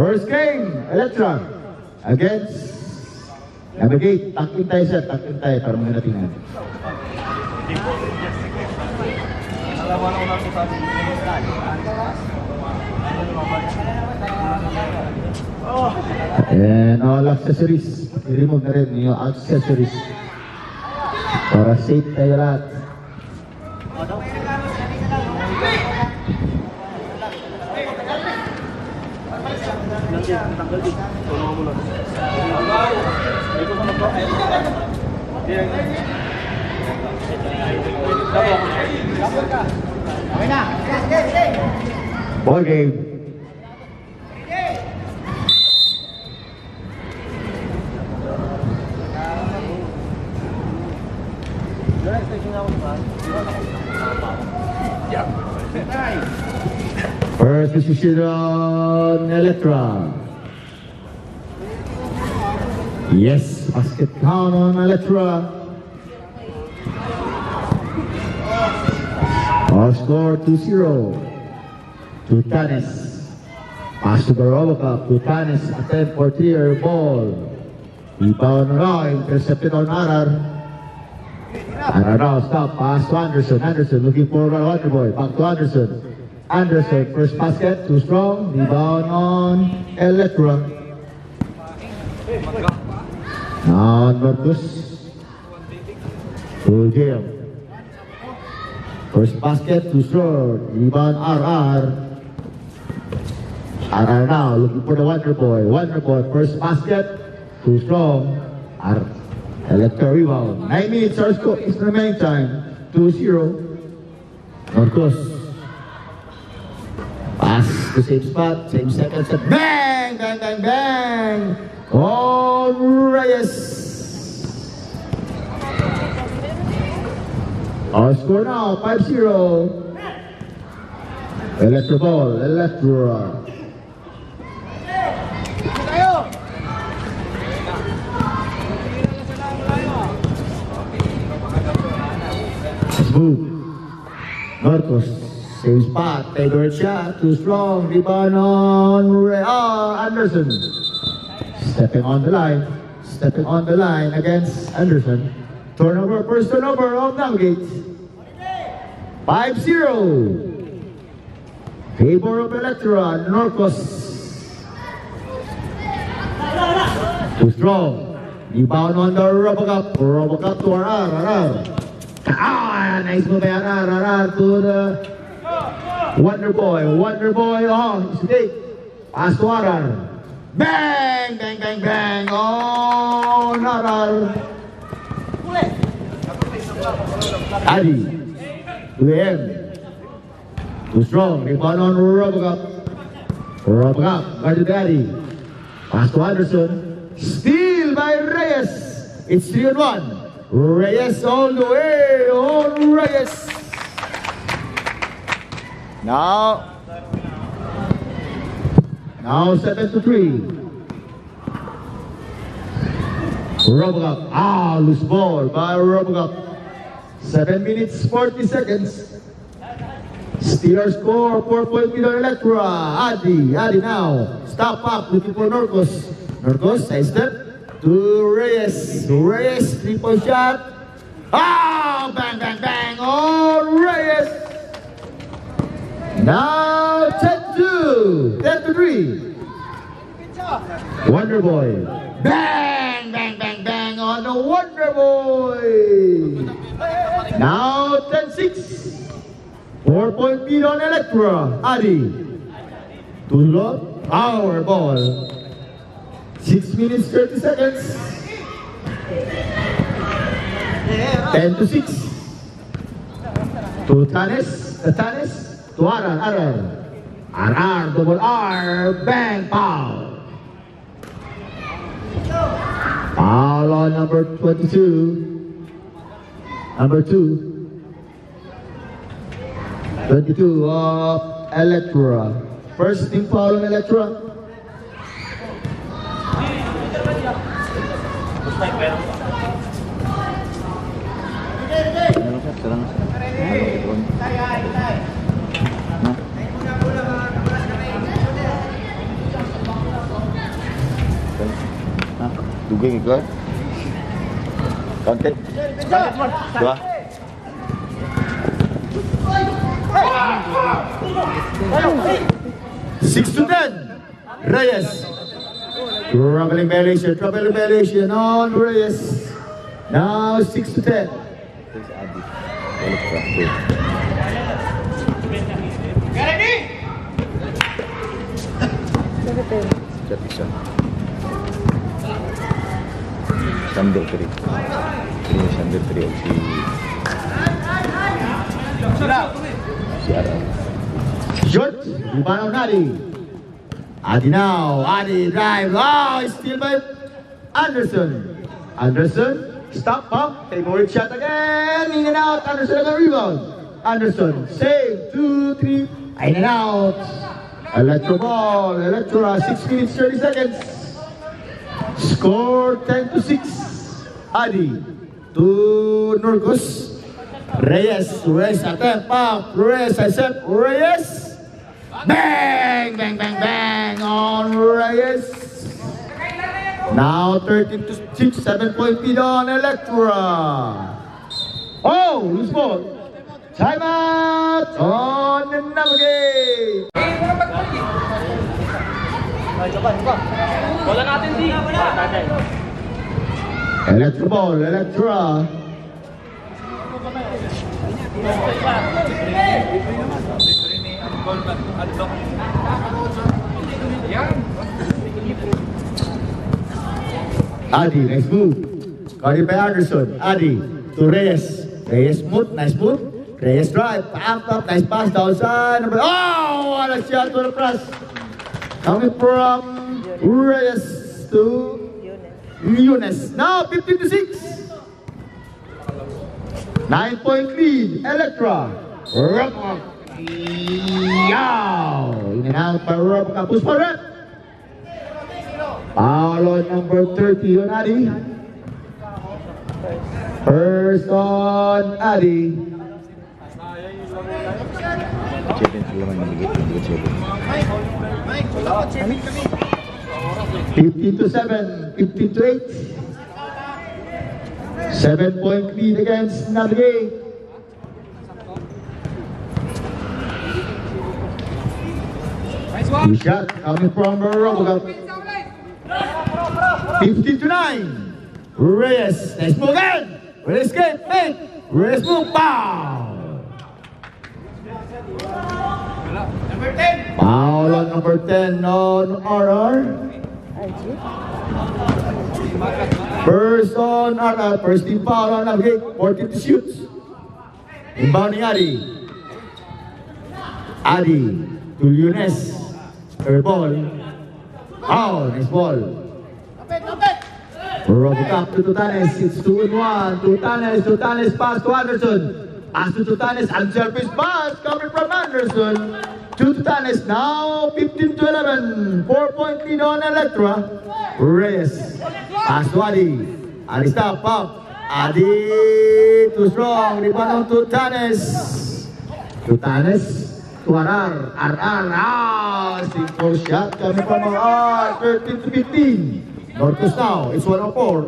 First game, Electra against Navigate. Takin tayo sir, takin tayo para mga natingnan. And all accessories, i-remove na rin yung accessories para safe tayo lahat. Ball game. First position on Electra. Yes, basket count on Electra. Our score 2-0 to Tanis. Pass to the Robocop to Tanis. Attempt for clear ball. Rebound now, intercepted on Arar. Arar now, stop. Pass to Anderson. Anderson looking for Wonderboy. Back to Anderson. Anderson, first basket, too strong. Rebound on Electra. Now Marcus. Full game. First basket, too short. Rebound RR. RR now looking for the Wonderboy. Wonderboy, first basket, too strong. Electra rebound. 9 minutes our score is the remaining time. 2-0. Marcos. Pass to same spot, same second set. Bang! Bang! Bang! Bang! Oh, Reyes. Our score now, 5-0. Electra ball, Electra. Move. Marcos, same spot, favorite shot, too strong, rebound on Anderson. Stepping on the line against Anderson. Turnover, first turnover of Navigate. 5-0. Favor of Electra, Norcos. Too strong. Rebound on the Robocop. Robocop to RR. Nice move by RR to the Wonderboy. Wonderboy, oh, mistake. Pass to RR. Bang! Bang! Bang! Bang! Oh, RR. Adi. 2M. Too strong. Rebound on Robocop. Robocop. Guarded Adi. Pass to Anderson. Steal by Reyes. It's 3-1. Reyes all the way on Reyes. Now 7-3. Robocop. Loose ball by Robocop. 7 minutes 40 seconds. Steelers score 4-point lead on Electra. Adi now. Stop up looking for Norcos. Norcos side step. To Reyes. Reyes, 3-point shot. Bang, bang, bang. Oh, Reyes. Now 10-2. 10-3. Wonderboy. Bang, bang, bang, bang on the Wonderboy. Now 10-6. 4-point lead on Electra. Adi. Tulot. Power ball. 6 minutes 30 seconds. 10-6. To Tanis. To RR. RR, double R. Bang, pow. Foul on number 22. Number 2. 22 of Electra. First team foul on Electra. Dugay ka? Counted? Dua? Six to 10. Reyes. Troubling violation on Reyes. Now 6 to 10. Chat isa. Sandal 3. Ini sandal 3 si Ara. Short. Rebound Adi. Adi now. Adi drive. Oh, steal by Anderson. Anderson. Stop pump. Favorite shot again. In and out. Anderson again rebound. Anderson. Save. 2, 3. In and out. Electro ball. Electra. 6 minutes 30 seconds. Score 10 to 6. Adi. To Norcos. Reyes attempt pump. Reyes accept. Reyes. Bang! Bang! Bang! Bang! On Reyes. Now 13 to 6. 7-point lead on Electra. Oh! Loose ball. Timeout on the Navigate. Wala natin di. Electra ball. Electra. Adi, nice move. Got it by Anderson. Adi to Reyes. Reyes smooth, nice move. Reyes drive, up, nice pass downside. Oh, what a shot to the press. Coming from Reyes to Yunes. Now 15 to 6. 9-point lead, Electra. Rob. Yow! In and out by Rob. Push for rep. Foul on number 30 on Adi. First on Adi. Children sila man namigit. Hindi children. 15 to 7. 15 to 8. 7-point lead against Navigate. Two shot coming from Robocop. 15 to 9. Reyes. Nice move again. Reyes escape. Make. Reyes move. Foul. Foul on number 10 on RR. First on RR. First team foul on Navigate. 14 to shoot. Inbounding Adi. Adi to Yunes. Third ball. Oh, nice ball. Robocop to Tutanes. It's 2-1. Tutanes pass to Anderson. Pass to Tutanes. Unselfish pass coming from Anderson. To Tutanes. Now 15 to 11. 4-point lead on Electra. Reyes. Pass to Adi. Adi stop up. Adi too strong. Rebound to Tutanes. Tutanes. To RR. Ah, simple shot coming from RR. 13 to 15. Norcos now. It's 104.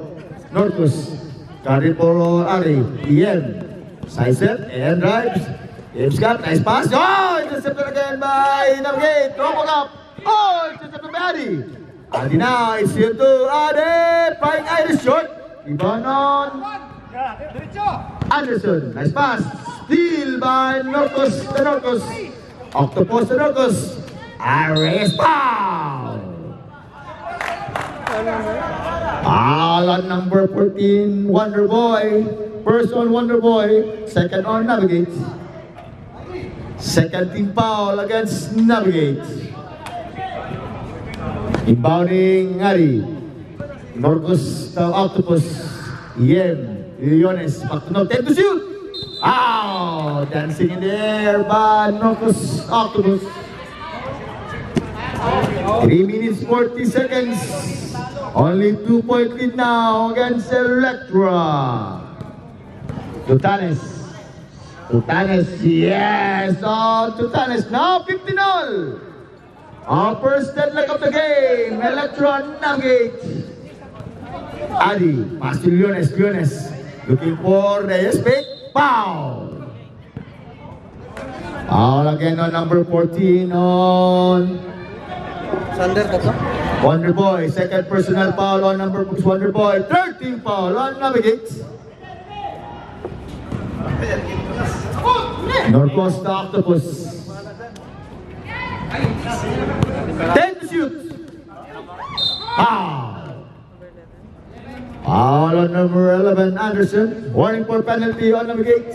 Norcos. Carry for Ari. EM. Side set and drives. James Scott. Nice pass. Oh! Intercepted again by Navigate. Robocop. Oh! Intercepted by Adi. Adi now. It's here to Adi. Flying Irish short. Rebound on Anderson. Nice pass. Steal by Norcos. The Norcos. Octopus the Norcos. Reyes foul. Foul on number 14, Wonder Boy. First on Wonder Boy, second on Navigate. Second team foul against Navigate. Inbounding Ari. Norcos to Octopus. Yen. Yunes. Back to no. 10 to shoot. Ow! Dancing in the air by Norcos Octopus. 3 minutes 40 seconds. Only 2-point lead now against Electra. Tutanes. Yes! Oh, Tutanes now 15-0. Our first dead leg of the game. Electra Navigate. Adi, pass to Leones, looking for Reyes, fake, foul! Foul again on number 14 on Sander ka to? Wonder Boy, second personal foul on number 6 Wonder Boy, 13 foul on Navigate. North Coast Octopus. 10 to shoot. Foul. Foul on number 11 Anderson. Warning for penalty on Navigate.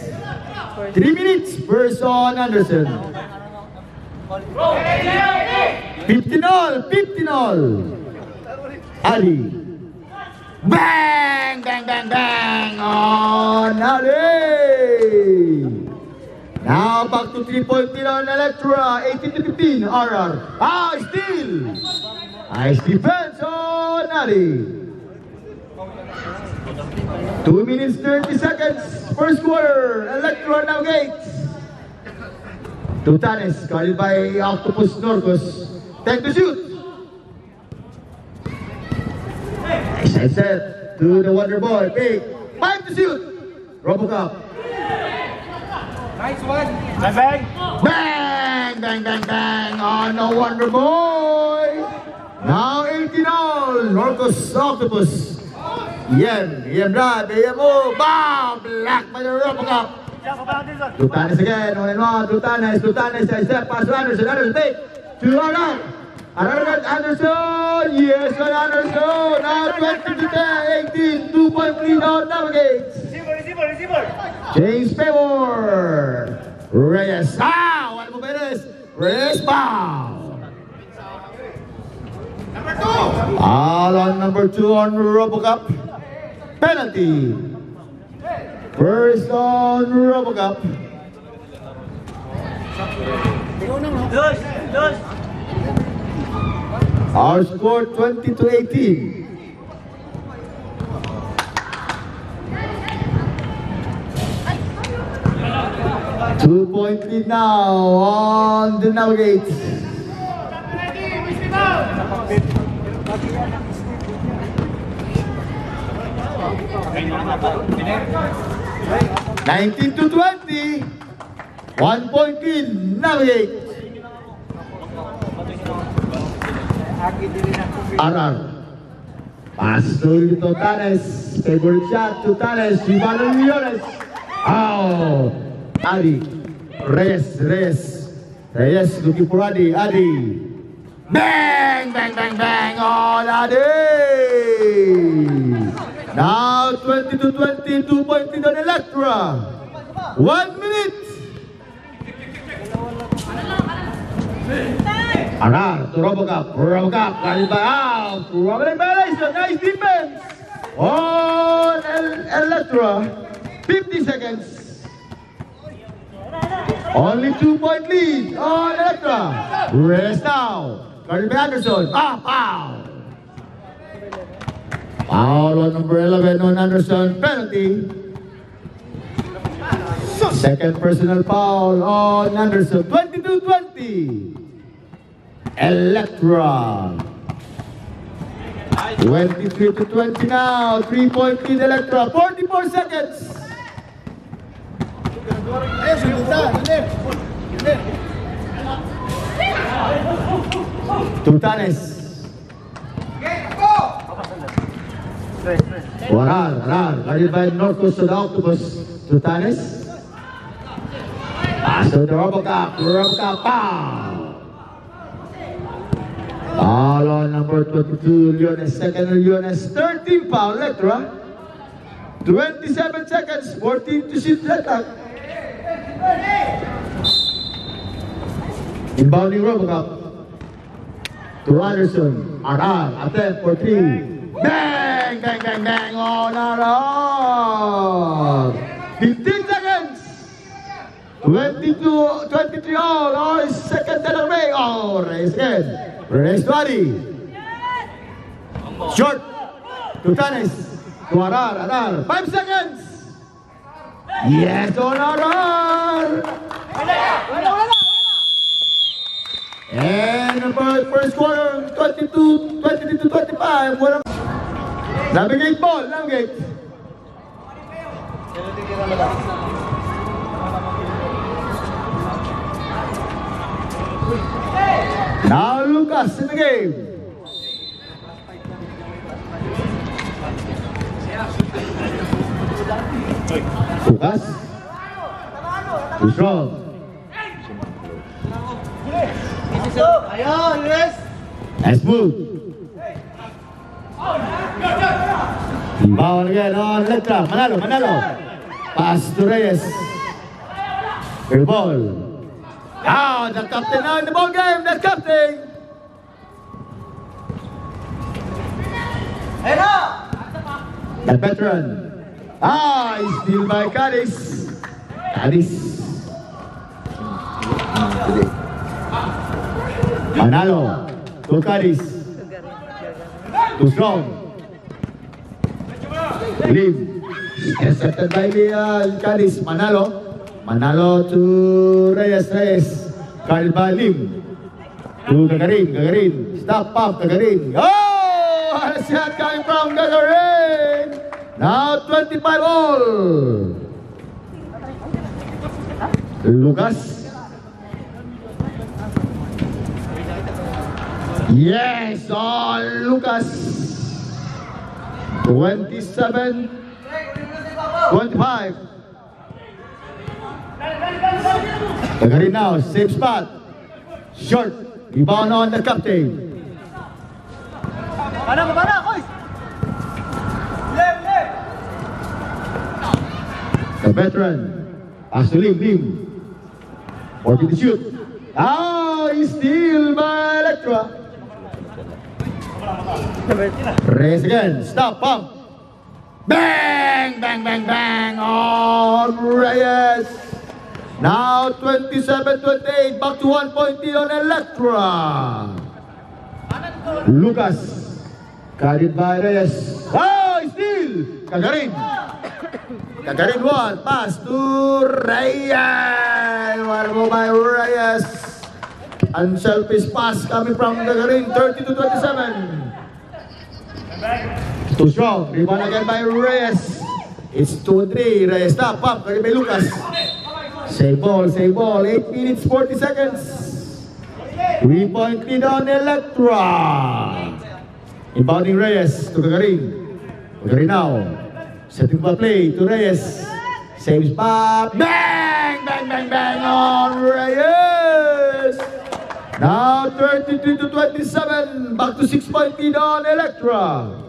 3 minutes, first on Anderson. 15 all. Ali. Bang, bang, bang, bang on Ali. Now back to 3-point lead on Electra. 18-15, RR. Steal. Nice defense on Ali. 2 minutes 30 seconds, first quarter. Electra Navigates. Tutanes, guarded by Octopus Norcos. 10 to shoot. Nice set to the Wonder Boy. Big. 5 to shoot. Robocop. Nice one. Bang, bang, bang, bang on the Wonder Boy. Now 18 all. Norcos Octopus. Ian Brad, move. Bam! Black by the Robocop. Tutanes again, 1-1. Tutanes, I step past Anderson, big. 2 on out. Anderson, yes, Anderson. Now 20 to 10, 18, 2-point lead on Navigates. Receiver. James Pemor. Reyes. One more Perez. Reyes, foul. Number 2. All on number 2 on Robocop. Penalty. First on Robocop. Dos. Our score 20 to 18. Two-point lead now on the Navigates. 19 to 20. 1 point lead, Navigate. RR. Pass to Tutanes. Favorite shot, Tutanes. Rebound on Leones. Adi. Reyes looking for Adi. Bang, bang, bang, bang on Adi. Now 20 to 20, 2-point lead on Electra. 1 minute. RR to Robocop, carried by out. Robert violation, nice defense on Electra. 50 seconds. Only 2-point lead on Electra. Rest now. Carried by Anderson. Foul. Foul on number 11 on Anderson. Penalty. Second personal foul on Anderson. 22-20. Electra. 23 to 20 now. 3-point lead Electra. 44 seconds. Tutanes. Warar. Guarded by North Coast of the Octopus. Tutanes. Pass to the Robocop. Foul. Foul on number 22, Leones. Second Leones. 13 foul, Electra. 27 seconds. 14 to shoot, Electra. Inbounding Robocop. To Anderson. RR. Attempt for 3. Bang! Bang, bang, bang on RR. 15 seconds. 23 all. Second Taylor May. Reyes again. Reyes to Adi. Short. Tutanes. To RR. 5 seconds. Yes on RR. And the first quarter, 22 to 25. Navigate ball, navigate. Now Lucas in the game. Lucas. Too strong. Ayun, yes! Nice move. Ball again on Electra. Manalo, Manalo. Pass to Reyes. Good ball. Ah, the captain now in the ball game. The captain. Ayun na! The veteran. Ah, he's steal by Cadiz. Cadiz. Manalo. To Cadiz. Too strong. Leave. Intercepted by Cadiz. Manalo. Manalo to Reyes. Reyes. Carl by Lim. To Gagarin. Gagarin. Stop up. Gagarin. Oh! A shot coming from Gagarin. Now 25 all. Lucas. Yes, all Lucas. 27, 25. Gagarin now, same spot. Short. Rebound on the captain. Pana, koy! Left! The veteran. Pass to Lim, Lim. 40 to shoot. Ah, he's steal by Electra. Race again. Stop, pump. Bang, bang, bang, bang. On Reyes. Now 27-28. Back to 1 point lead on Electra. Lucas. Carried by Reyes. Oh, steal. Gagarin. Gagarin one. Pass to Reyes. One more by Reyes. Unselfish pass coming from Gagarin. 30-27. Too strong. Rebound again by Reyes. It's 2-3. Reyes stop up. Carried by Lucas. Save ball. 8 minutes 40 seconds. 3 point lead on Electra. Inbounding Reyes to Gagarin. Gagarin now. Setting for play to Reyes. Same spot. Bang! Bang, bang, bang on Reyes. Now 33-27. Back to 6 point lead on Electra.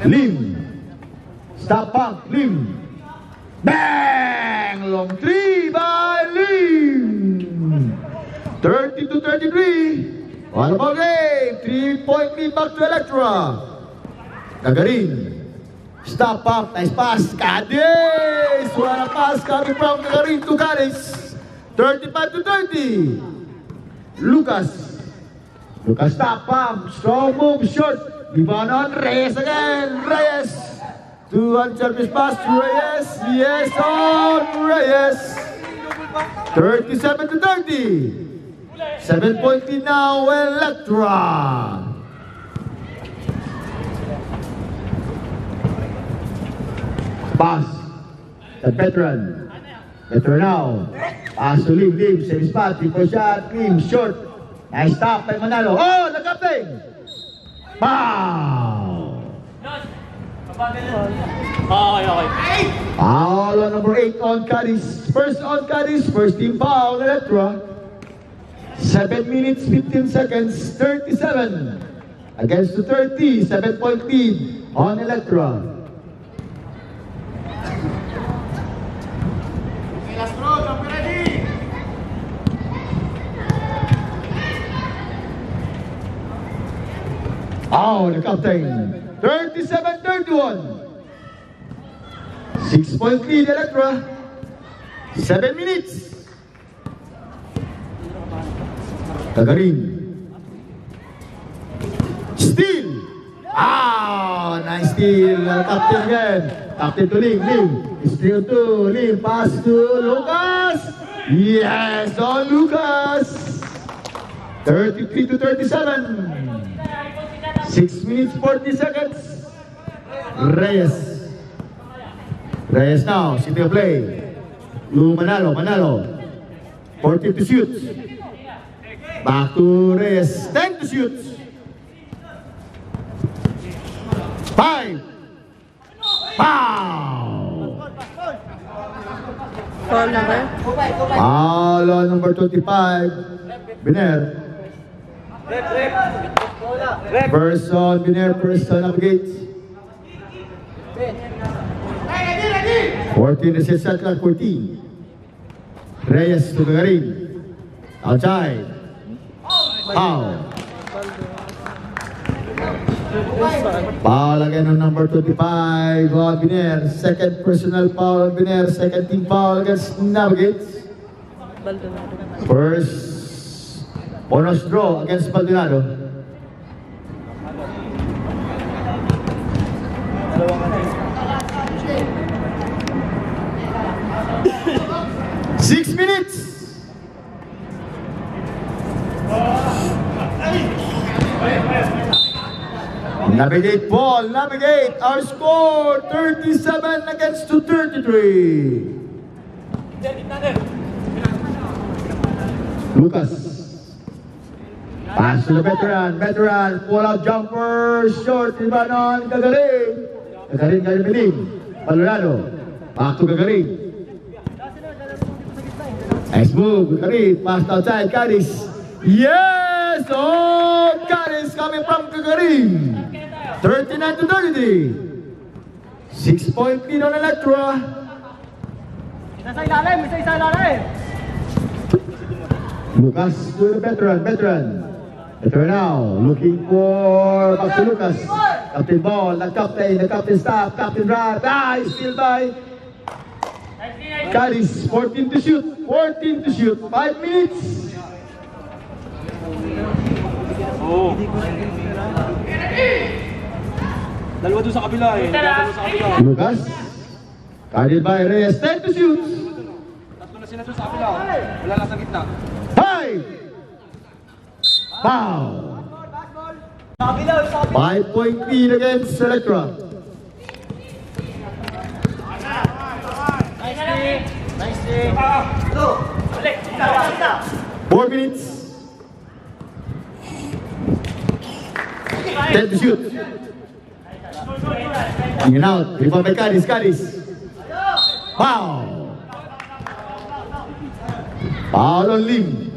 Lim. Stop pump. Lim. Bang! Long three by Lim. 30-33. One more game. 3 point lead back to Electra. Gagarin. Stop up. Nice pass. Cadiz. One pass coming from Gagarin to Cadiz. 35-30. Lucas. Lucas stop up. Strong move. Short. Rebound on Reyes again. Reyes. Two unselfish pass to Reyes. Yes on Reyes. 37-30. 7 point lead now, Electra. Pass. The veteran. Veteran now. Pass to Lim. Lim. Same spot. Triple shot. Lim. Short. Nice stop by Manalo. Oh, the captain. Foul. Okay. Foul on number 8 on Cadiz. First on Cadiz. First team foul, Electra. 7 minutes, 15 seconds, 37 against the 30, 7 point lead on Electra. Okay, last throw, don't be ready. Oh, the captain. 37-31. 6 point lead, Electra. 7 minutes. Gagarin. Steal. Ah, nice steal. Captain again. Captain to Lim. Lim. Steal to Lim. Pass to Lucas. Yes, on Lucas. 33-37. 6 minutes 40 seconds. Reyes. Reyes now, city of play. Lu Manalo, Manalo. 40 to shoot. Back to Reyes. 10 to shoot. 5. Foul! Foul number? Foul on number 25. Biner. First on Biner, first on Navigate. 14 is his shot clock, 14. Reyes to Gagarin. Outside. Foul. Foul again on number 25 on Biner. Second personal foul on Biner. Second team foul against Navigate. Baldonado. First bonus draw against Baldonado. Six minutes. Navigate ball, Navigate. Our score 37 against 33. Lucas. Pass to the veteran, pull out jumper, short, rebound on Gagarin. Gagarin, Gagarin, Baldonado. Back to Gagarin. Nice move, Gagarin, passed outside, Caris. Yes! Oh, Caris coming from Gagarin. 39 to 30. 6-point lead on Electra. Isa ilalim. Lucas to the veteran. Veteran now, looking for back to Lucas. Captain ball, the captain stop, captain drive. Still by Caris, 14 to shoot, 5 minutes. Oh. Dalawa doon sa kabila eh. Lucas, carried by Reyes, 10 to shoot. Tatlo na sila doon sa kabila. Wala lang sa gitna. High! Foul! 5-point lead against Electra. Nice. 4 minutes. 10 to shoot. In and out. Rebound by Caris. Foul. Foul on Lim.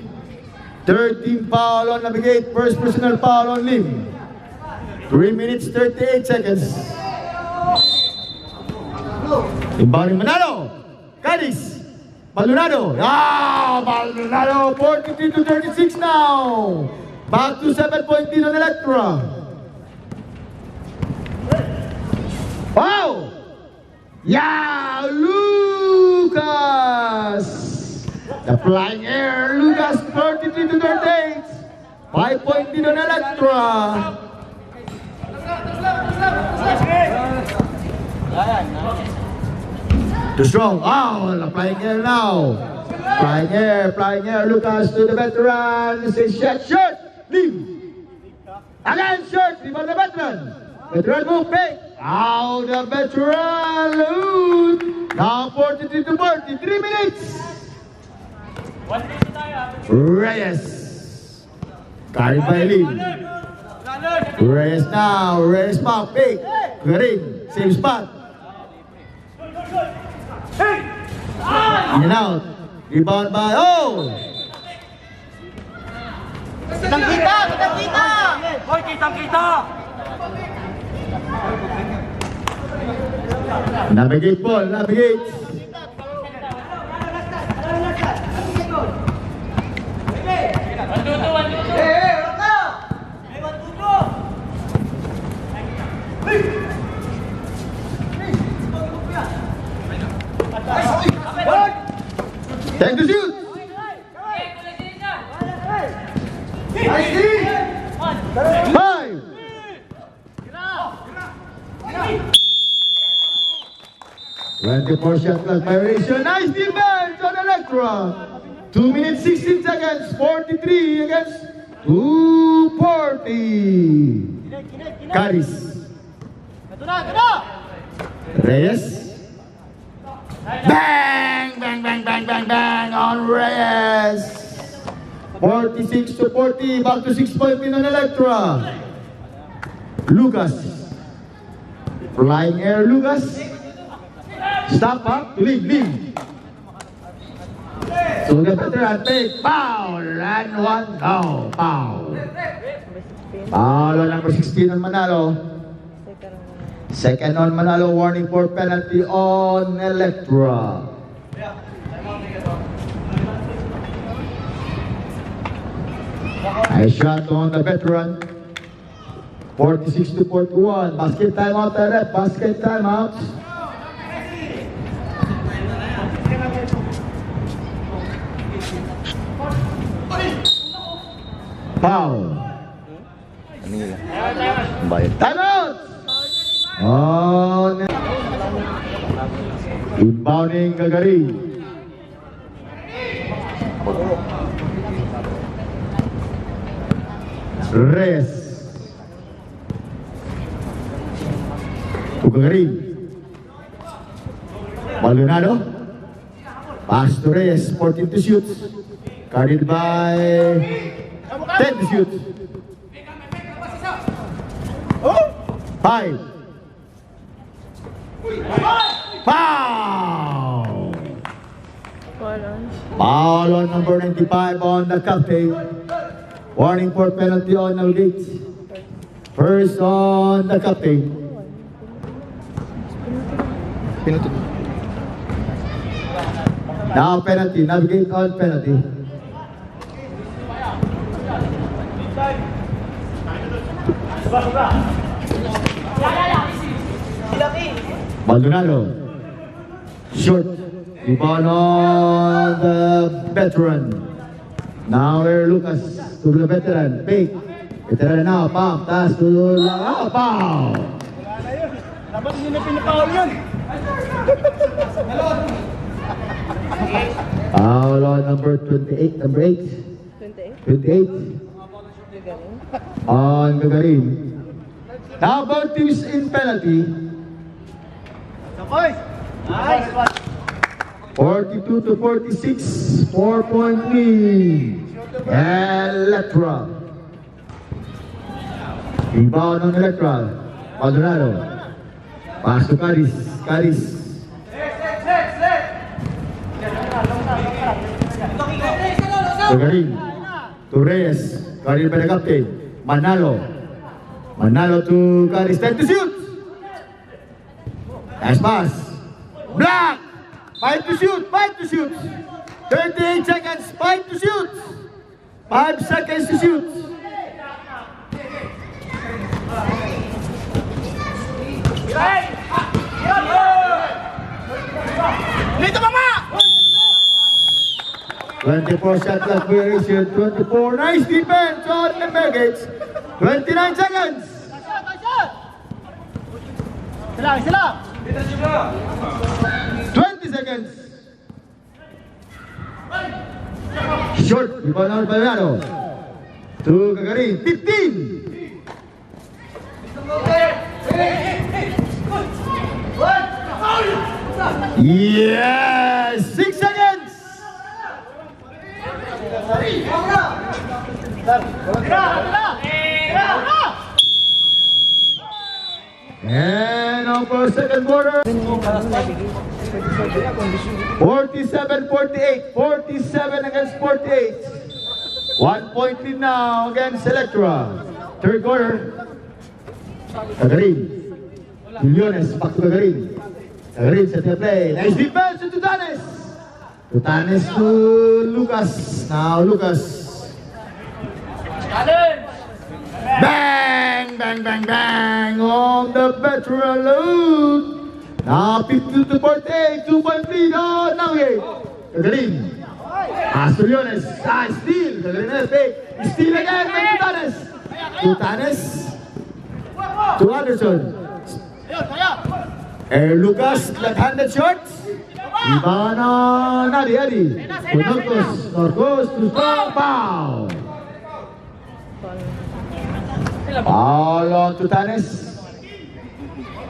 13 foul on Navigate. First personal foul on Lim. 3 minutes 38 seconds. Inbounding Manalo. Caris. Baldonado. Baldonado. 43 to 36 now. Back to 7-point lead on Electra. Wow! Yeah, Lucas! The flying air, Lucas, 43 to 38. 5-point lead on Electra. Too strong. The flying air now. Flying air, Lucas to the veteran. Says short. Leave. Again, short. Leave on the veteran. Veteran move, fake. The veteran. Loot. Now 43 to 40. 3 minutes. Reyes. Carried by Lim. Reyes now. Reyes back. Fake. Garin. Same spot. In and out. Rebound by Kitang-kita! Hoy, kitang-kita! Navigate ball, navigate. Take the shoot. Five. 24 shot clock violation. Nice defense on Electra. 2 minutes 16 seconds. 43 against 240. Caris. Reyes. Bang! Bang, bang, bang, bang, bang on Reyes. 46 to 40. Back to 6-point win on Electra. Lucas. Flying air Lucas. Stop up. Lead. So the veteran take foul and one down. Foul. Foul on number 16 on Manalo. Second on Manalo. Warning for penalty on Electra. A shot on the veteran. 46 to 41. Basket timeout, ref. Basket timeout. Foul. Ano nila? Ang bayad. Timeout. On. Inbounding Gagarin. Reyes. Gagarin. Maldonado. Pass to Reyes. 14 to shoot. Guarded by 10 to shoot. 5. Foul. Foul on number 95 on the captain. Warning for penalty on Navigate. First on the captain. Pinutol. Now penalty. Navigate on penalty. Maldonado. Short. Rebound on the veteran. Now there Lucas to the veteran. Fake. Veteran now. Pump. Taas to Langao. Foul. Dapat hindi na pinapaul yun. Foul on number 28. Number 8. 28. On Gagarin. Now both teams in penalty. 42 to 46. 4-point lead. Electra. Rebound on Electra. Maldonado. Pass to Caris. Gagarin. To Reyes. Guarded by the captain. Manalo to Caris. 10 to shoot. Nice pass. Black. 5 to shoot. 38 seconds. 5 to shoot. 5 seconds to shoot. Dito mama! 24 shot clock variation. 24. Nice defense on the Nuggets. 29 seconds. Sila! 20 seconds. Short. Rebound on Maldonado. To Gagarin. 15. Yes! 6 seconds. And on for second quarter. 47-48. 47 against 48. 1 point lead now against Electra. Third quarter. Gagarin. Millones. Back to Gagarin. Gagarin set the play. Nice defense to Tutanes. Tutanes to Lucas. Now Lucas. Bang! Bang, bang, bang on the veteran load. Now 52 to 48. 2-point lead on Navigate. Gagarin. Pass to Millones. Steal. Gagarin has fake. Steal again by Tutanes. Tutanes to Anderson. Lucas, left-handed shot. Rebound on Adi. To Norcos to strong foul. Foul on Tutanes.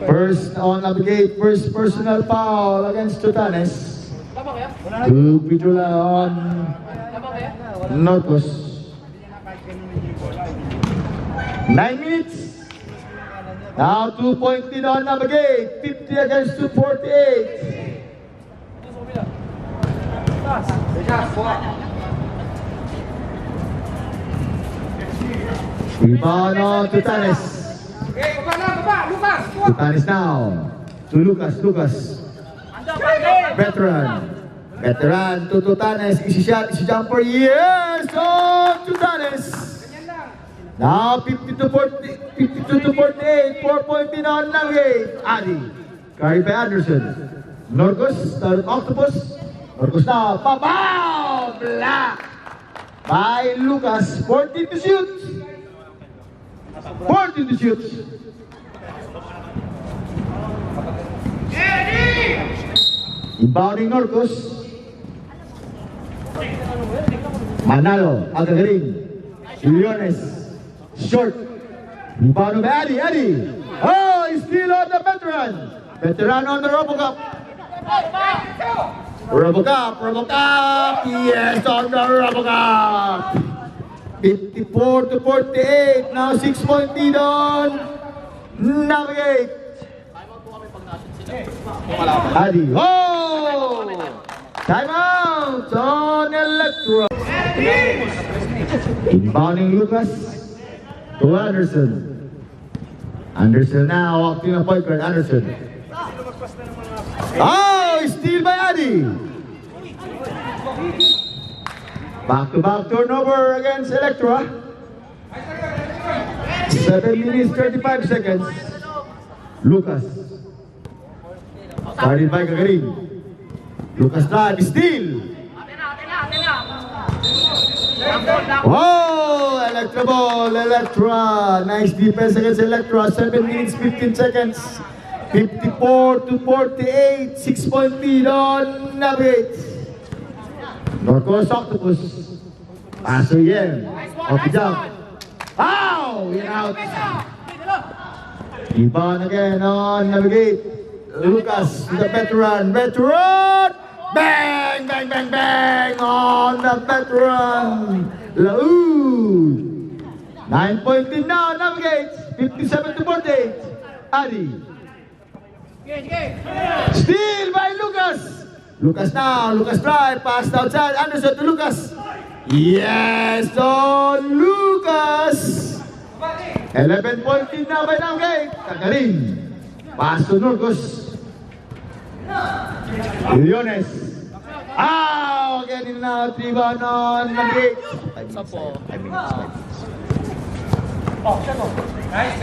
First on Navigate, first personal foul against Tutanes. To Pidula on Norcos. 9 minutes. Now 2-point lead on Navigate. 50 against 248. Rebound on Tutanes. Tutanes now. To Lucas. Veteran to Tutanes. Easy shot, easy jumper. Yes! On Tutanes. Now 52 to 48. 4-point lead on Navigate. Adi. Carried by Anderson. Norcos. Started Octopus. Norcos now. Papow! Black. By Lucas. 14 to shoot. 14 to shoot. Inbounding Norcos. Manalo. Agagaling. Leones. Short. Inbound by Eddie. Oh, he's still on the veteran. Veteran on the RoboCup. RoboCup. Yes, on the RoboCup. 54 to 48. Now 6-point lead on Navigate. Adi. Oh! Timeout on Electro. Inbounding Lucas. To Anderson. Anderson now acting a point guard. Anderson. Oh, steal by Adi. Back-to-back turnover against Electra. 7 minutes 35 seconds. Lucas. Started by Gagarin. Lucas drive, steal. Oh, Electra ball, Electra. Nice defense against Electra. 7 minutes 15 seconds. 54 to 48. 6-point lead on Navigate. Norcos Octopus. Pass again. Off the jump. Ow! We're out. Rebound again on Navigate. Lucas, the veteran. Bang! Bang! Bang! Bang! On the veteran. Laoud. 9-point lead now. Navigate. 57 to 48. Adi. Steal by Lucas. Lucas now. Lucas drive. Passed outside. Anderson to Lucas. Yes, on Lucas. 11-point lead now by Navigate. Kagaling. Pass to Norcos. Leones. Again in now. 3-1 on Navigate. 5 minutes.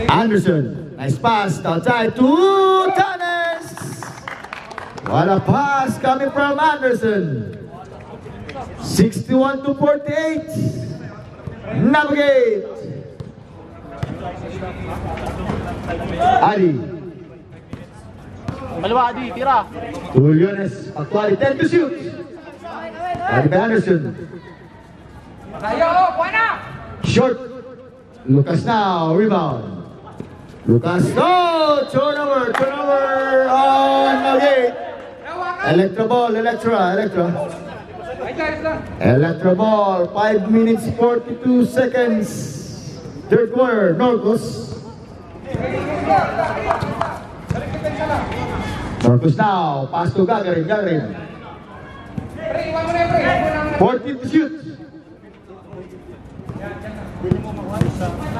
Anderson. Nice pass outside to Tutanes. What a pass coming from Anderson. 61 to 48. Navigate. Adi. Malawa, Adi, tira. To Leones. Actually 10 to shoot. Adi by Anderson. Short. Lucas now. Rebound. Lucas. No! Turnover on Navigate. Electra ball. Electra ball. 5 minutes 42 seconds. Third quarter. Norcos. Norcos now. Pass to Gagarin. 14 to shoot.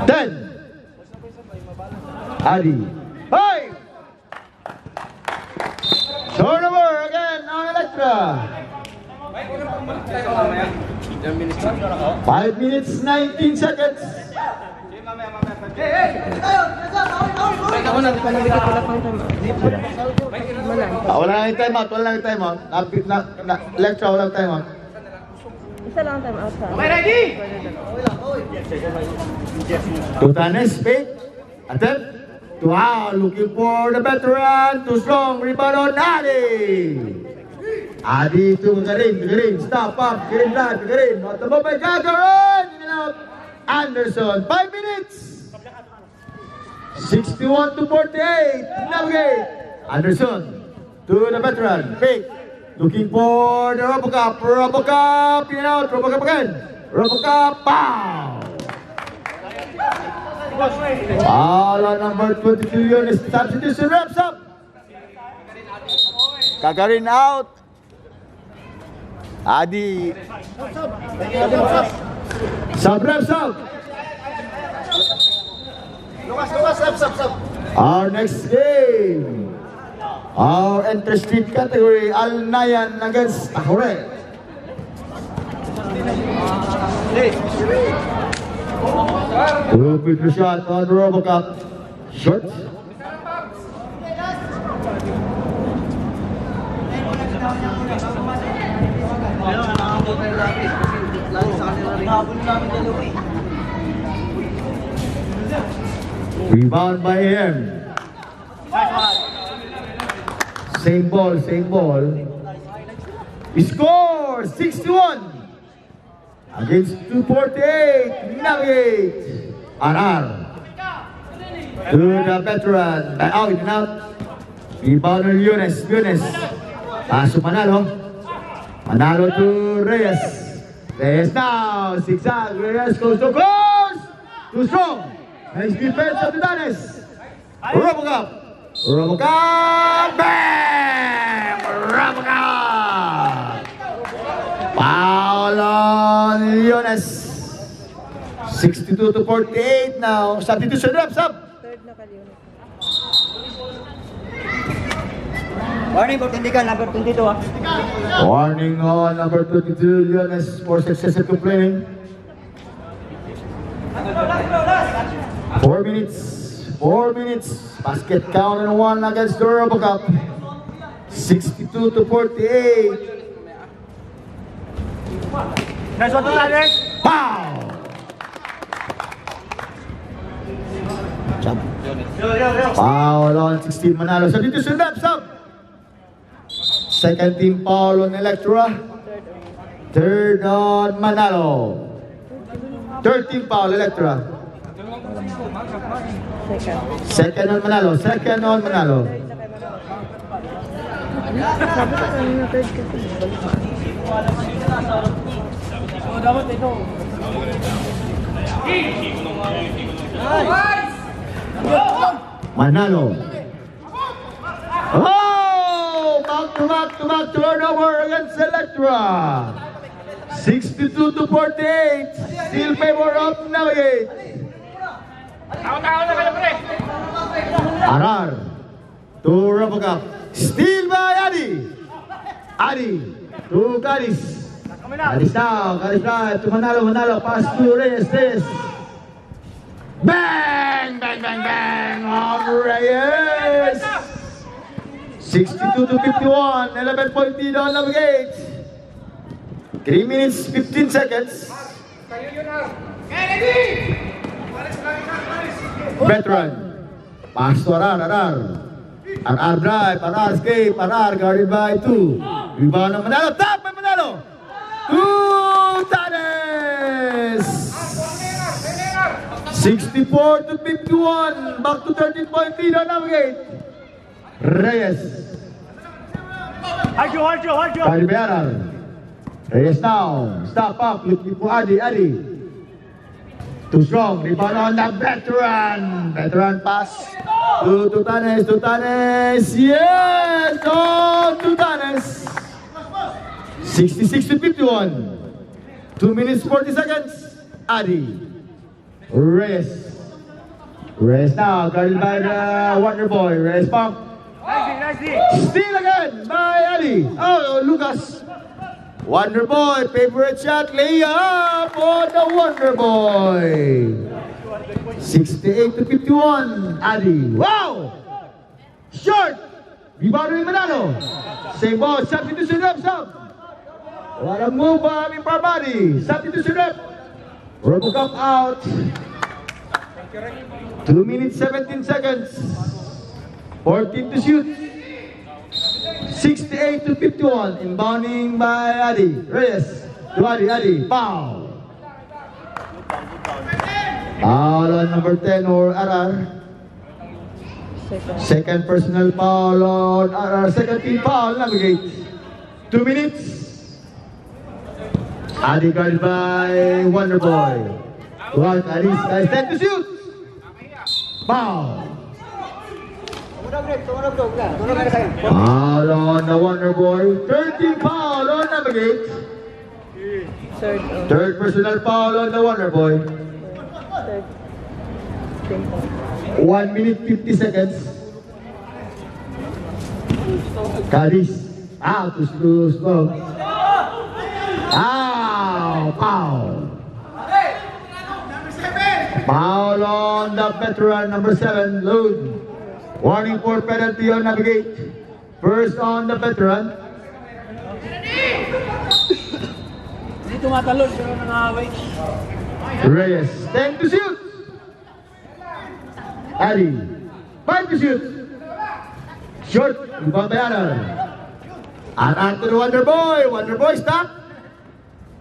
10. Adi. Hey! Turnover again on Electra. 5 minutes 19 seconds. Wala nang timeout. Electra, wala nang timeout. Isa lang time out sa. Tutanes, fake. Attempt. Looking for the veteran. Too strong. Rebound on Adi. Adi to Gagarin. Stop up. Gagarin. Not the moment. Gagarin. Anderson. 5 minutes. 61 to 48. Navigate. Anderson to the veteran. Fake. Looking for the Robocop. Robocop. In and out. Robocop again. Robocop. Pow. Foul on number 22 units. Substitution wraps up. Gagarin out. Adi. Sub wraps up. Our next game. Our interesting category, Al Nayan against Ahore. Quick shot on Robocop. Short. Rebound by him. Same ball, same ball. He scores 61 against 248. Navigate. RR to the veteran. Out and out. Rebound on Yunes. Paso Manalo. Manalo to Reyes. Reyes now. Zigzag. Reyes goes to close. Too strong. Nice defense of the Danes. Robocop. Bam! Robocop. Foul on Yunes. 62 to 48 now. Substitution wraps up. Third na kaliunit. Warning for Tindigan, number 22 ah. Warning on number 22, Yunes, for successive playing. 4 minutes. Basket count and 1 against the Robocop. 62 to 48. Nice one to Tanner. Pow! Foul on 16 Manalo. Substitution wraps up. Second team foul on Electra. Third on Manalo. Third team foul Electra. Second on Manalo. Third na kay Manalo. Sabi ko kanina third kasi. Manalo. Oh! Back to back turnover against Electra. 62 to 48. Still favor of Navigate. RR to Robocop. Steal by Adi to Caris. Caris now to Manalo. Pass to Reyes. Bang on Reyes. 62 to 51. 11-point lead on Navigate. 3 minutes 15 seconds. Veteran. Pass to RR. RR drive. RR escape. RR guarded by 2. Rebound of Manalo. Tap by Manalo. Tanes. 64 to 51. Back to 13-point lead on Navigate. Reyes. Hold you. Guarded by RR. Reyes now. Stop up. Looking for Adi. Too strong. Rebound on the veteran. Veteran pass to Tanes. Yes! On to Tanes. 66 to 51. 2 minutes 40 seconds. Adi. Reyes now. Guarded by the Wonder Boy. Reyes pump. Steal again by Adi. Oh, Lucas. Wonder Boy, favorite shot, layup on the Wonder Boy. 68 to 51, Adi. Wow! Short! Rebound ni Manalo. Same ball, substitution rep, sub. Walang move by aming Parbadi. Substitution rep. Robocop out. 2 minutes 17 seconds. 14 to shoot. 68 to 51, inbounding by Adi. Reyes to Adi. Foul. Foul on number 10 or RR. Second personal foul on our second team foul. Navigate. 2 minutes. Adi guarded by Wonderboy. One, Aris, guys, 10 to shoot. Foul. Foul on the Wonderboy. 13 foul on Navigate. Third. Third personal foul on the Wonderboy. Third. 1 minute 50 seconds. Caris out to slow. Foul. Foul on the veteran number 7, Load. Warning for penalty on Navigate. First on the veteran. Hindi tumatalon, pero nangaway. Reyes, 10 to shoot. Ali, 5 to shoot. Short, ibang bayanan. Attack to the Wonderboy. Wonderboy, stop.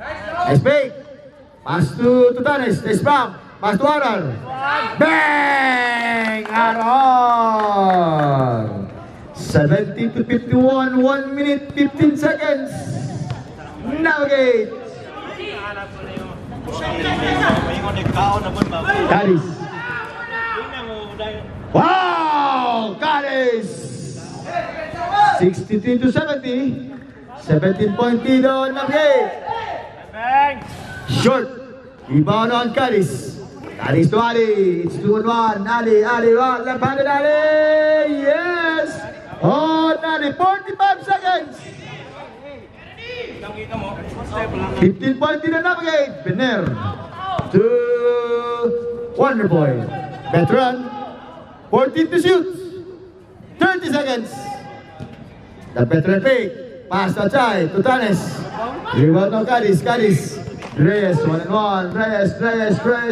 Nice fake. Pass to Tutanes. Nice bump. Pass to Arar. Bang! Arar! 17 to 51. 1 minute 15 seconds. Navigate. Caris. Wow! Caris! 63 to 70. 17 point lead on Navigate. Short. Rebound on Caris. Caris to Ali. It's 2-1. Ali, one. Left-handed Ali. Yes! On Ali. 45 seconds. 15 point lead on Navigate. Bener. To Wonderboy. Veteran. 14 to shoot. 30 seconds. The veteran fake. Pass outside. Tutanes. Rebound on Caris. Caris. Reyes. 1-1. Reyes.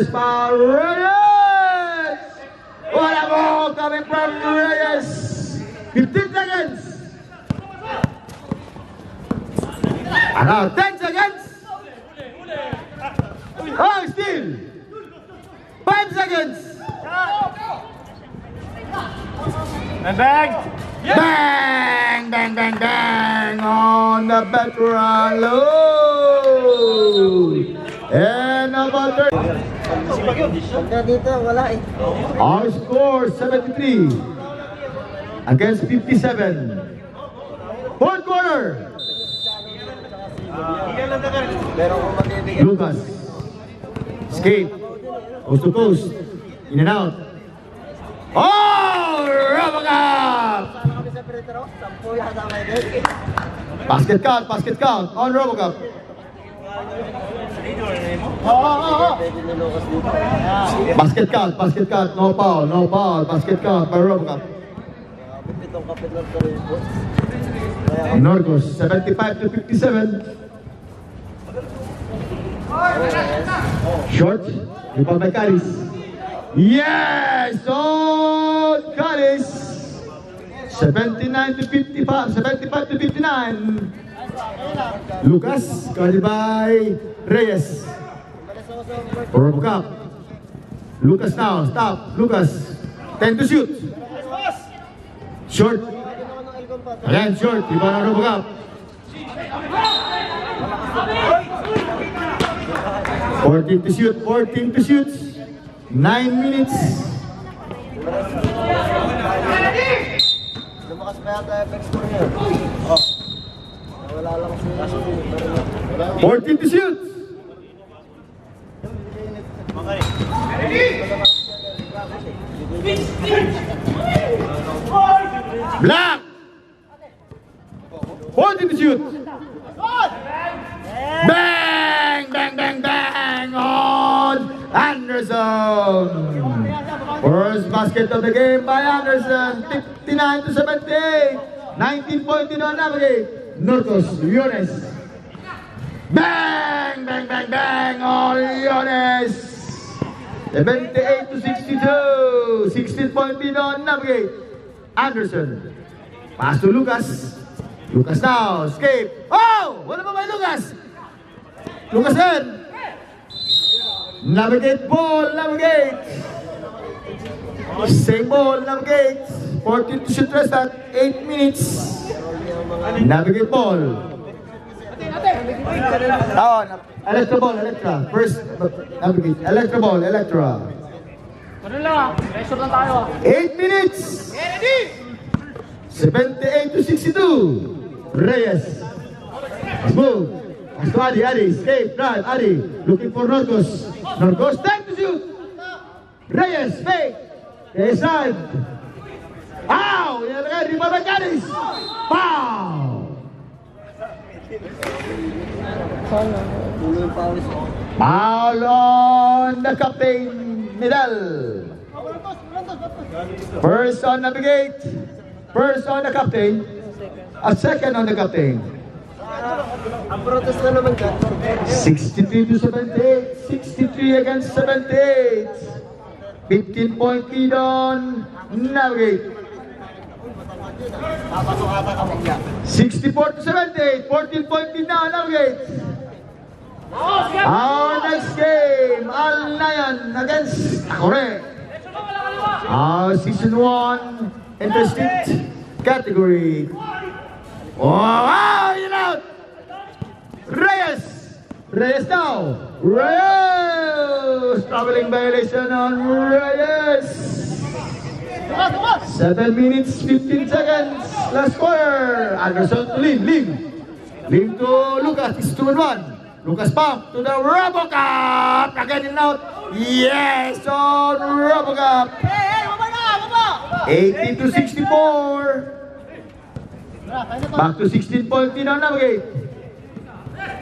Foul. Reyes. What a ball coming from Reyes. 15 seconds. And now 10 seconds. Oh, still. 5 seconds. And bang! Bang on the veteran Load. And about 30. Dito, wala eh. Our score 73 against 57. Fourth quarter. Lucas. Escape. Coast to coast. In and out. Oh! Robocop! Basket count on Robocop. Basket count, no foul, basket count by Robocop. Norcos, 75 to 57. Short, rebound by Caris. Yes, on Caris. 79 to 55, 75 to 59. Lucas, guarded by Reyes. Robocop. Lucas now, stop. Lucas, 10 to shoot. Short. Again, short. Rebound on Robocop. 14 to shoot. 9 minutes. Lumakas pa yata FX score niya. Wala lang si 14 to shoot. Black. 14 to shoot. Bang on Anderson. First basket of the game by Anderson. 59 to 78. 19 point in on Navigate. Norcos, Leones. Bang on Leones. 78 to 62. 16 point in on Navigate. Anderson. Pass to Lucas. Lucas now. Escape. Oh! Wala pa ba Lucas? Lucas in. Navigate ball. Same ball. Navigate. 14 to shoot rest at 8 minutes. Navigate ball. Down. Electra ball, Electra. First, navigate. Electra ball, Electra. Ano lang, pressure lang tayo. 8 minutes. 78 to 62. Reyes. Move. As to Adi, escape, drive, Adi. Looking for Norcos. Norcos, time to shoot. Reyes, fake. Reyes side. Ow! Yan na di ba Caris? Pow! Foul on the captain, middle. First on navigate. First on the captain. A second on the captain. Ang protest na naman ka. 63 to 78. 63 against 78. 15-point lead on navigate. 64 to 78. 14-point lead now navigate. Our next game, Al Nayan against Takore. Our season 1 interstate category. Wow, you know. Reyes. Reyes now. Reyes. Traveling violation on Reyes. 7 minutes, 15 seconds. Last quarter. Anderson to Lim. Lim to Lucas. It's 2-1. Lucas pump to the RoboCup. Again in out. Yes, on RoboCup. 80 to 64. Back to 16-point lead on navigate.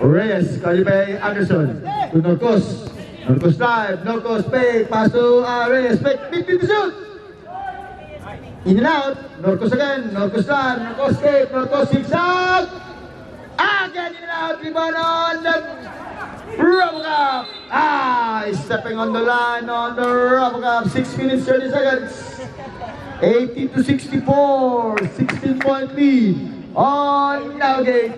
Reyes, carried by Anderson. To Norcos. Norcos drive. Norcos fake. Pass to Reyes. Fake. 50 to shoot. In and out. Norcos again. Norcos run. Norcos escape. Norcos zigzag. Again in and out. Rebound on the RoboCup. He's stepping on the line on the RoboCup. 6 minutes, 30 seconds. 80 to 64. 16-point lead on navigate.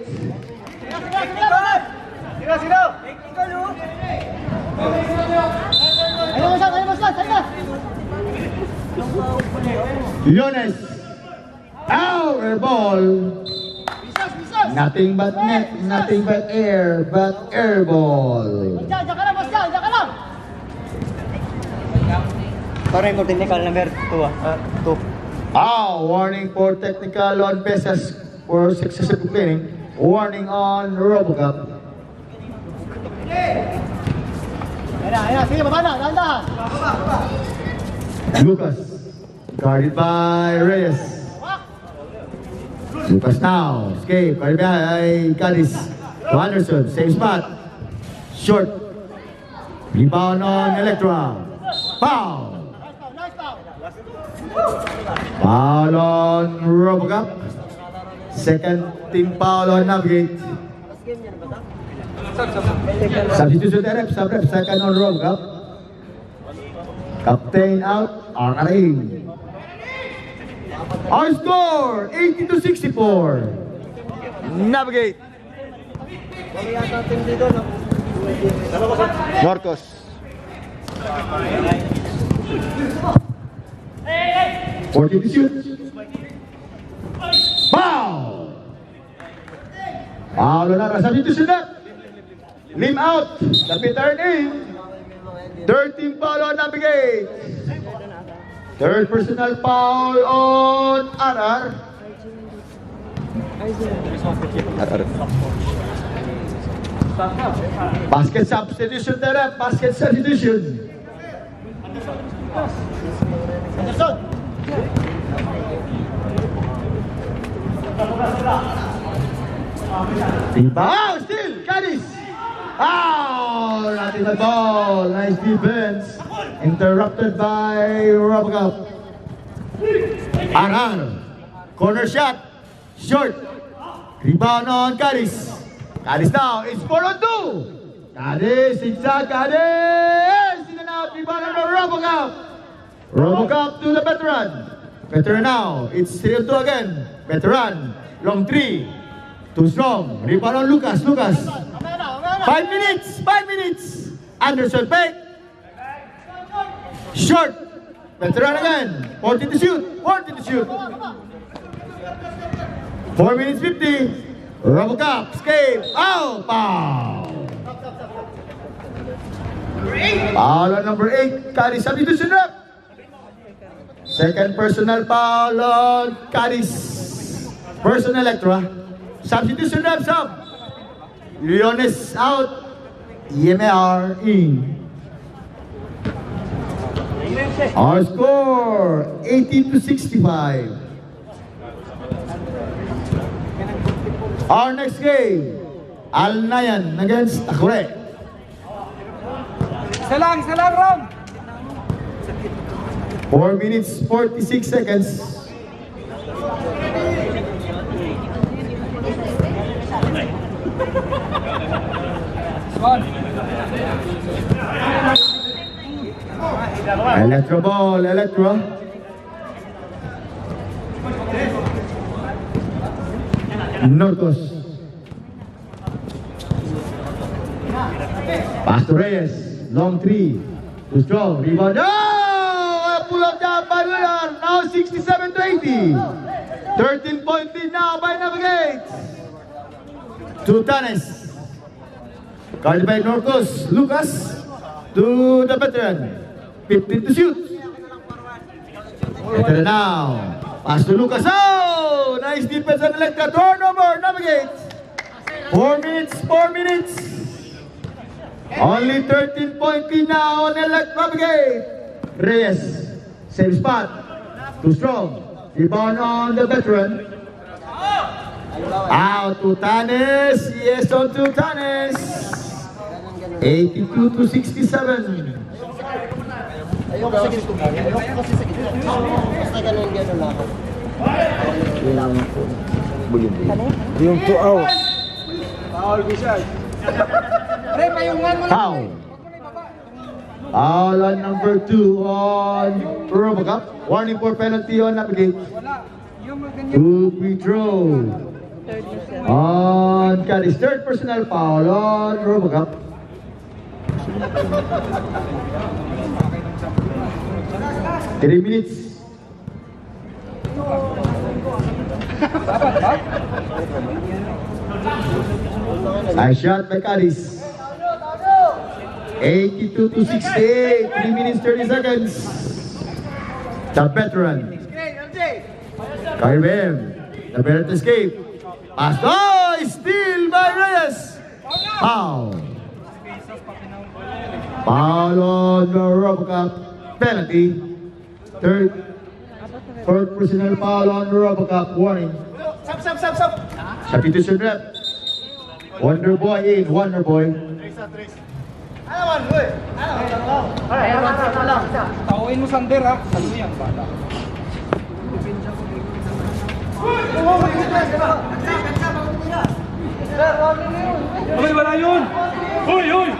Leones. Our ball. Nothing but net, nothing but air, but air ball. Warning for technical number 2. Warning for technical on Pesas for successive cleaning. Warning on RoboCup. Lucas, guarded by Reyes. Lucas now, escape, guarded by Caris. To Anderson, same spot. Short. Rebound on Electra. Foul. Foul on RoboCup. Second team foul on navigate. Substitution rep, sub-rep, second on RoboCup. Captain out, RRA. Our score, 80 to 64. Navigate. Norcos. To shoot. Foul! Foul na substitution rep. Lim out. Lapit turn in. Third team foul on navigate. Third personal foul on RR. Basket substitution na rep. Basket substitution. Anderson. Still, Caris. Nothing at all. Nice defense. Interrupted by RoboCup. RR. Corner shot. Short. Rebound on Caris. Caris now. It's 4-on-2. Caris. Zigzag. Caris. In and out. Rebound on the RoboCup. RoboCup to the veteran. Veteran now. It's 3-on-2 again. Veteran. Long 3. Too strong. Rebound on Lucas. 5 minutes. 5 minutes. Anderson fake. Short. Veteran again. 40 to shoot. 40 to shoot. 4 minutes 50. Robocop. Escape. Out. Foul. Foul on number 8. Carry substitution rep. Second personal foul on Caris. Person Electra. Substitution rep sub. Leones out. EMR in. Our score 80 to 65. Our next game, Al Nayan against Akure. Isa lang, Ron! 4 minutes 46 seconds. One. Electro ball, Electro. Norcos. Pass to Reyes. Long three. Too strong. Rebound. Oh! Pull up down by Luyan. Now 67 to 80. 13-point lead now by Navigate. To Tanes. Guarded by Norcos. Lucas. To the veteran. 15 to shoot. Veteran now. Pass to Lucas. Oh! Nice defense on Electra. Turnover. Navigate. 4 minutes. 4 minutes. Only 13-point lead now on Electra. Navigate. Reyes. Same spot. Too strong. Rebound on the veteran. Out to Tanes. Yes, on to Tanes. 82 to 67. Ayoko kasi sa gitna. Basta ganun lang ako. Yung 2 out. Foul, Bishal. Pre, payungan mo lang. Foul. Foul on number 2 on Robocop. Warning for penalty on Navigate. Wala. Yung ganyan. 2 free throw. Third na siya. On Caris. Third personal foul on Robocop. Three minutes. Dapat ba? Nice shot by Caris. 82 to 68. 3 minutes 30 seconds. The veteran. Caribbean. The veteran escape. Pass. Oh! Steal by Reyes. Foul. Foul on the Robocop. Penalty. Fourth personal foul on the Robocop. Warning. Substitution rep. Wonder Boy in. Wonder Boy. Tawin mo Sander ha. Ano yan, bala. Uy, wala yun! Uy, uy!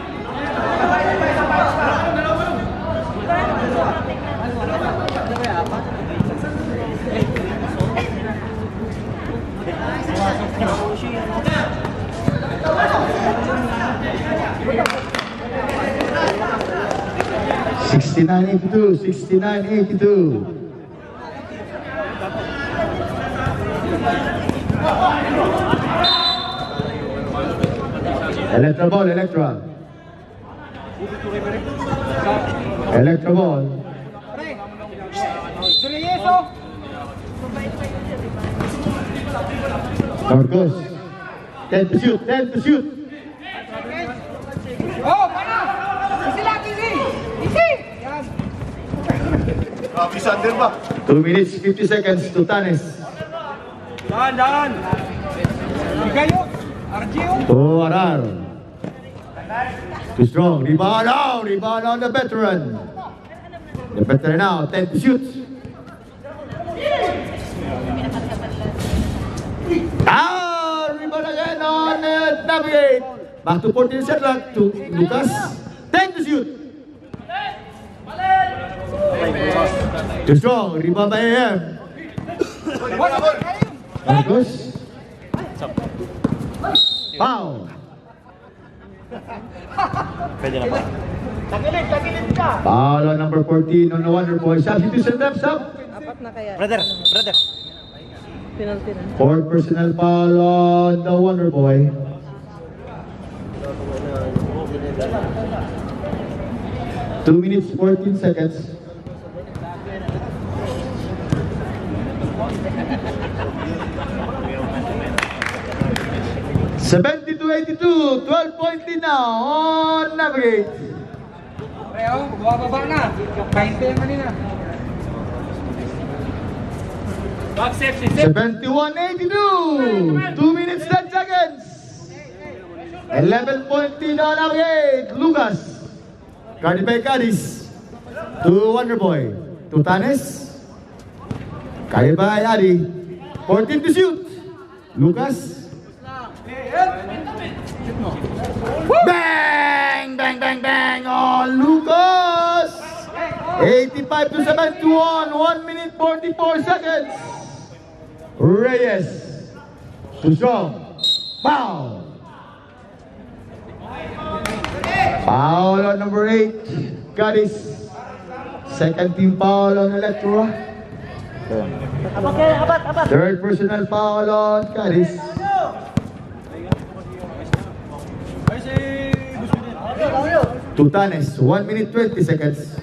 $69.82, $69.82. Electra ball, Electra. Electra ball. Seryoso! Norcos. 10 to shoot, 10 to shoot. Oh, para! Easy lang, easy! Easy! Yan. 2 minutes, 50 seconds to Tanes. Daan! Bigayo! RGO! To Arar. Too strong. Rebound out. Rebound on the veteran. The veteran now. 10 to shoot. Rebound again on Navigate. Back to 14 set luck to Lucas. 10 to shoot. Too strong. Rebound by AM. Marcos. Foul. Pwede na ba? Foul on number 14 on the Wonder Boy. Substitution left, sub. Apat na kaya. Brother! Penalty na. Fourth personal foul on the Wonder Boy. Two minutes, 14 seconds. (72-82), 12-point lead now on Navigate. Ayaw, bumababa na. Kainte yung kanina. Back safety, 71-82, 2 minutes, 10 seconds. 11-point lead on Navigate. Lucas. Guarded by Cadiz. To Wonderboy. To Tanes. Guarded by Adi. 14 to shoot. Lucas. Bang! Bang, bang, bang! Oh, Lucas! 85 to 71. 1 minute, 44 seconds. Reyes. To Strong. Foul. Foul on number 8, Cadiz. Second team foul on Electra. Third personal foul on Cadiz. Tutanes, 1 minute 20 seconds.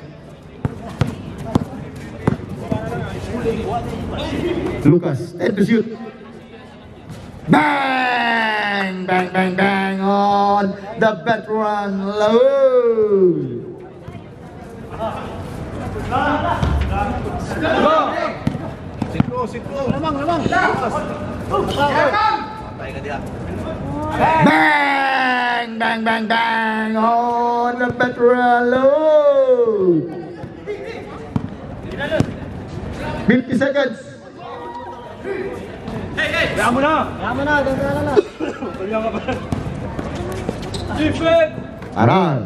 Lucas, 10 to shoot. Bang! Bang, bang, bang on the veteran load. Bang! Bang, bang, bang on the veteran load. 50 seconds. Aral.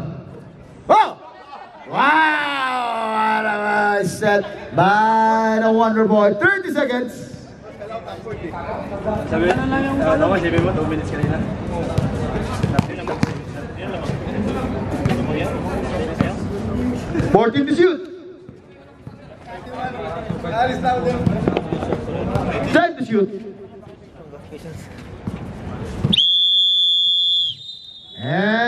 Oh! Wow! What a set by the Wonder Boy. 30 seconds. Sabi mo, 2 minutes kanina. 14 to shoot. 10 to shoot. And